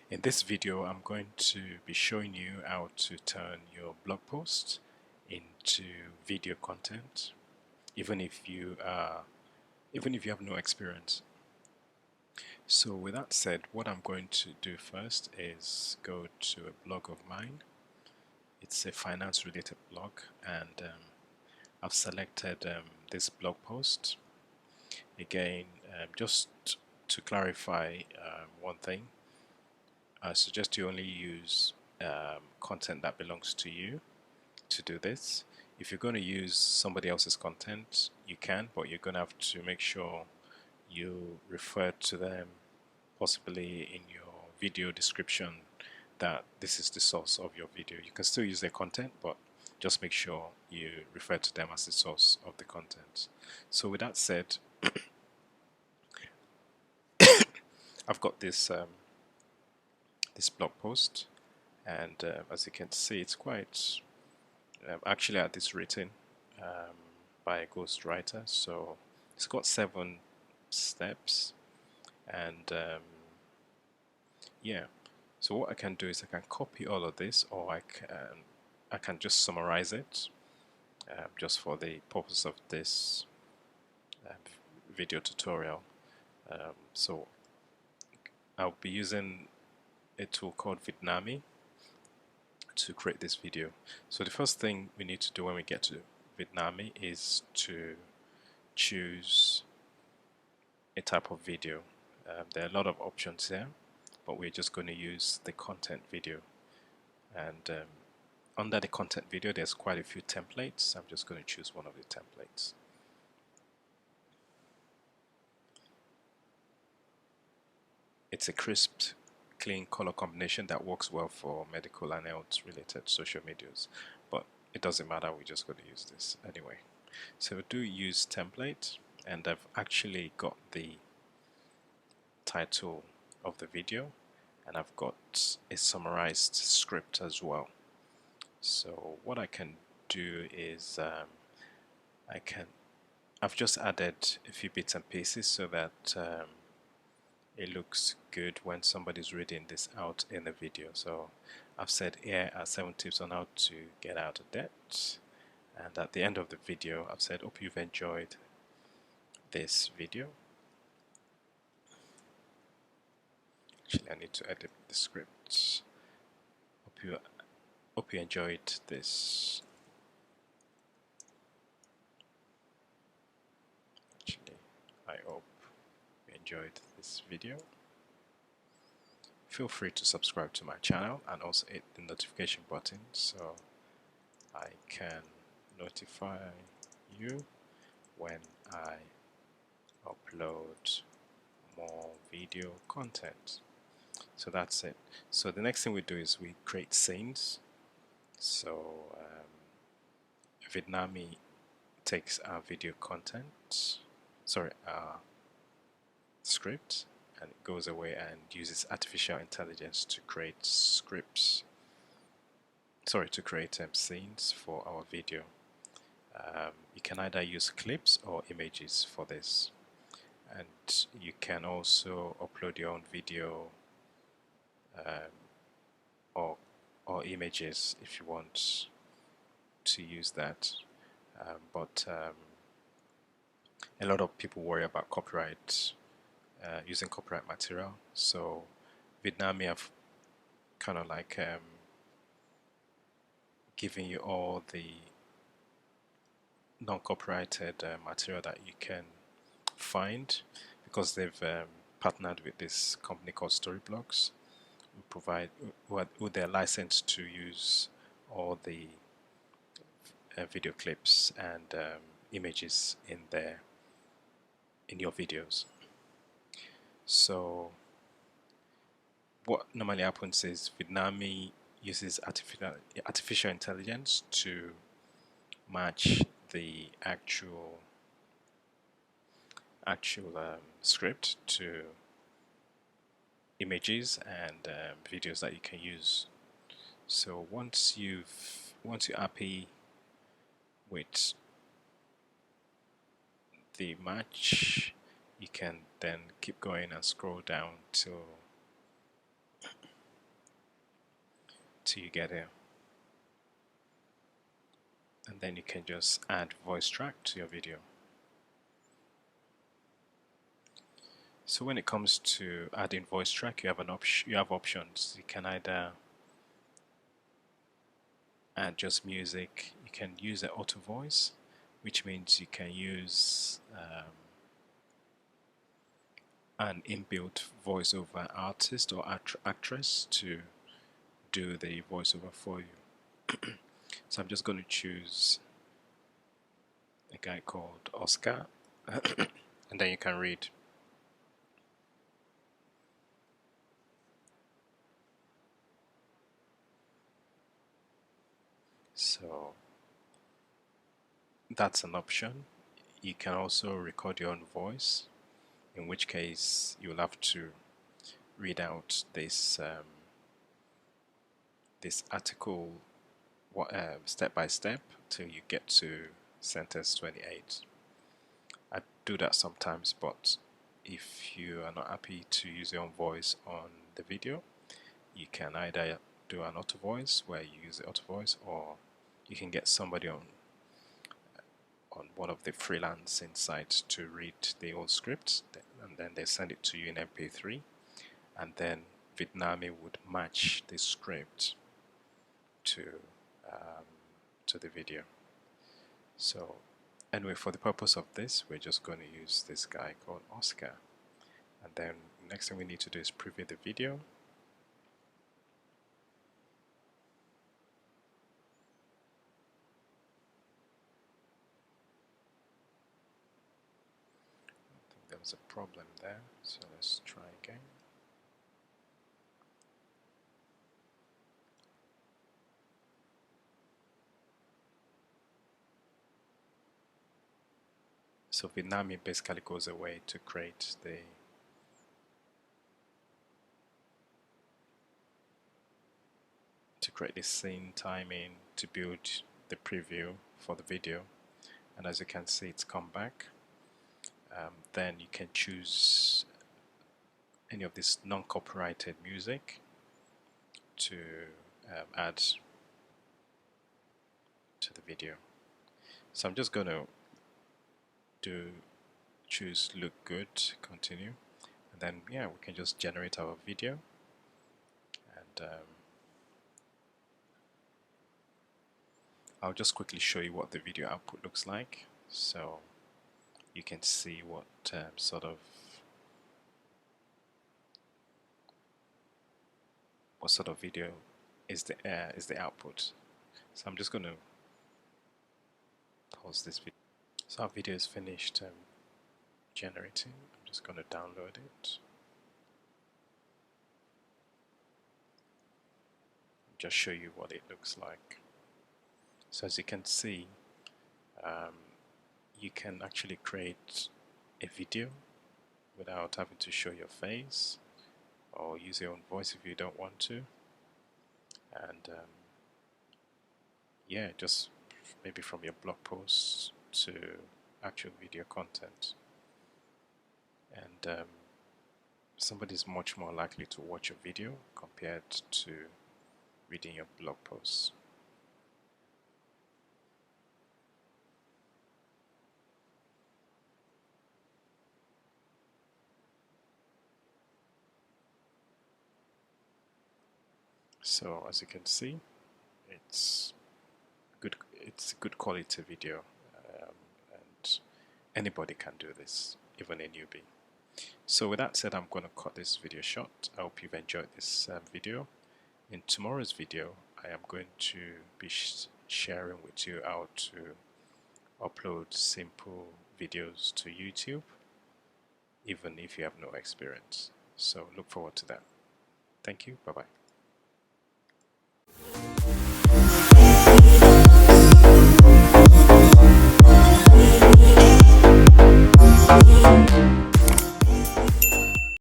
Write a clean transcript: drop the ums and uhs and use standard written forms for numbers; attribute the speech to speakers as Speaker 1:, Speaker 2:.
Speaker 1: In this video, I'm going to be showing you how to turn your blog post into video content, even if you have no experience. So with that said, what I'm going to do first is go to a blog of mine. It's a finance related blog, and I've selected this blog post. Again, just to clarify one thing, I suggest you only use content that belongs to you to do this. If you're going to use somebody else's content, you can, but you're going to have to make sure you refer to them possibly in your video description that this is the source of your video. You can still use their content, but just make sure you refer to them as the source of the content. So with that said, I've got this this blog post, and as you can see, it's quite actually had this written by a ghostwriter, so it's got 7 steps, and yeah. So what I can do is I can copy all of this, or I can just summarize it just for the purpose of this video tutorial. So I'll be using a tool called Vidnami to create this video. So the first thing we need to do when we get to Vidnami is to choose a type of video. There are a lot of options here, but we're just going to use the content video, and under the content video there's quite a few templates. I'm just going to choose one of the templates. It's a crisp, clean color combination that works well for medical and health related social medias, but it doesn't matter, we're just going to use this anyway. So do use template, and I've actually got the title of the video, and I've got a summarized script as well. So what I can do is I've just added a few bits and pieces so that it looks good when somebody's reading this out in the video. So I've said here are 7 tips on how to get out of debt, and at the end of the video I've said hope you've enjoyed this video. Actually, I need to edit the script. Hope you enjoyed this. Actually, I hope you enjoyed this video. Feel free to subscribe to my channel and also hit the notification button so I can notify you when I upload more video content. So that's it. So the next thing we do is we create scenes. So Vidnami takes our video content, our script, and it goes away and uses artificial intelligence to create scripts. To create scenes for our video. You can either use clips or images for this, and you can also upload your own video or images if you want to use that, but a lot of people worry about copyright, using copyright material. So Vidnami have kind of like giving you all the non-copyrighted material that you can find, because they've partnered with this company called Storyblocks, who they're licensed to use all the video clips and images in your videos. So what normally happens is Vidnami uses artificial intelligence to match the actual script to images and videos that you can use. So once you're happy with the match, you can then keep going and scroll down till till you get here, and then you can just add voice track to your video. So when it comes to adding voice track, you have options. You can either add just music. You can use the auto voice, which means you can use an inbuilt voiceover artist or actress to do the voiceover for you. So I'm just going to choose a guy called Oscar, and then you can read. So that's an option. You can also record your own voice, in which case you'll have to read out this this article step by step till you get to sentence 28. I do that sometimes, but if you are not happy to use your own voice on the video, you can either do an auto voice where you use the auto voice, or you can get somebody on one of the freelancing sites to read the whole script, and then they send it to you in MP3, and then Vidnami would match the script to the video. So anyway, for the purpose of this, we're just going to use this guy called Oscar, and then next thing we need to do is preview the video. I think there was a problem there, so let's try again. So Vidnami basically goes away to create the scene timing to build the preview for the video, and as you can see, it's come back. Then you can choose any of this non-copyrighted music to add to the video. So I'm just going to choose look good, continue, and then yeah, we can just generate our video, and I'll just quickly show you what the video output looks like, so you can see what sort of video is the output. So I'm just going to pause this video. So our video is finished generating. I'm just going to download it. Just show you what it looks like. So as you can see, you can actually create a video without having to show your face, or use your own voice if you don't want to, and yeah, just maybe from your blog posts to actual video content, and somebody's much more likely to watch your video compared to reading your blog posts. So as you can see, it's good quality video, and anybody can do this, even a newbie. So with that said, I'm going to cut this video short. I hope you've enjoyed this video. In tomorrow's video, I am going to be sharing with you how to upload simple videos to YouTube, even if you have no experience. So look forward to that. Thank you. Bye-bye.